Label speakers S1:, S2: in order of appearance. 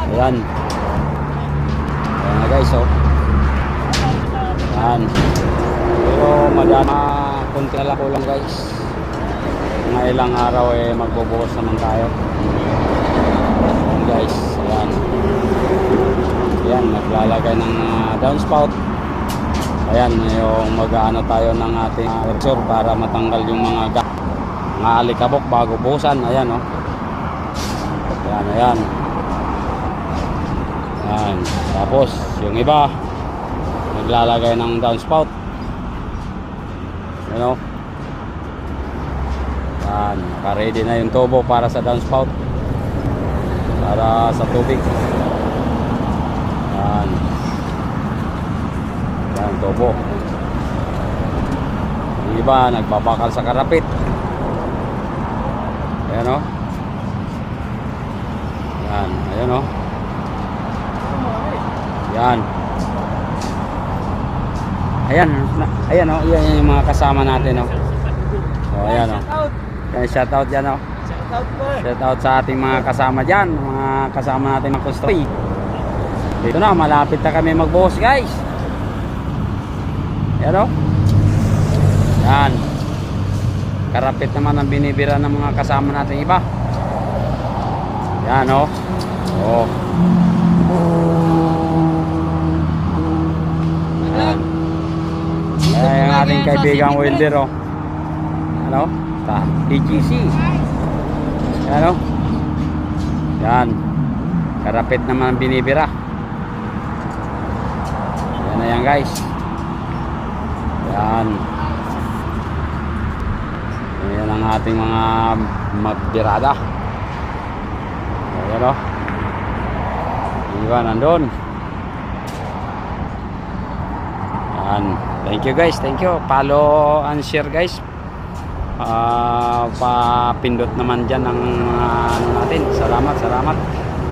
S1: Ayan. Ayan na guys, oh. Ayan. Pero madama, kunti na lang kulang guys. Mga ilang araw magbubuhos naman tayo. Ayan guys, ayan. Ayan, naglalagay ng downspout. Ayan, yung mag-ano tayo ng ating pressure para matanggal yung mga alikabok bago buhusan. Ayan, oh. Ayan, ayan. Ayan. Tapos, yung iba naglalagay ng downspout. Ayan, oh. Ayan, naka-ready na yung tubo para sa downspout, para sa tubig. Ayan. Ayan, tubo. Yung iba nagbabakal sa karapit. Ayan, oh. Ayan, ayan, oh. Ayan. Ayan, ayan, oh. Ayan yung mga kasama natin, oh. Oh, ayan, oh. Ayan, shout out dyan, oh. Shout out sa ating mga kasama dyan, mga kasama natin mga kustoy. Dito na, malapit na kami magbuhos guys. Ayan, oh. Ayan. Karapit naman ang binibira ng mga kasama natin iba. Ayan, oh. Oh. Ayan. Ayan yung ating kaibigang welder, oh. Ano? Sa PGC. Ayan, oh. Ayan. Karapit naman ang binibira. Ayan na yan guys. Ayan. Ayan ang ating mga magbirada. Ayan, oh. Iba nandun. Ayan. Thank you guys. Thank you. Follow and share guys. Papindot naman dyan ang ano natin. Salamat. Salamat.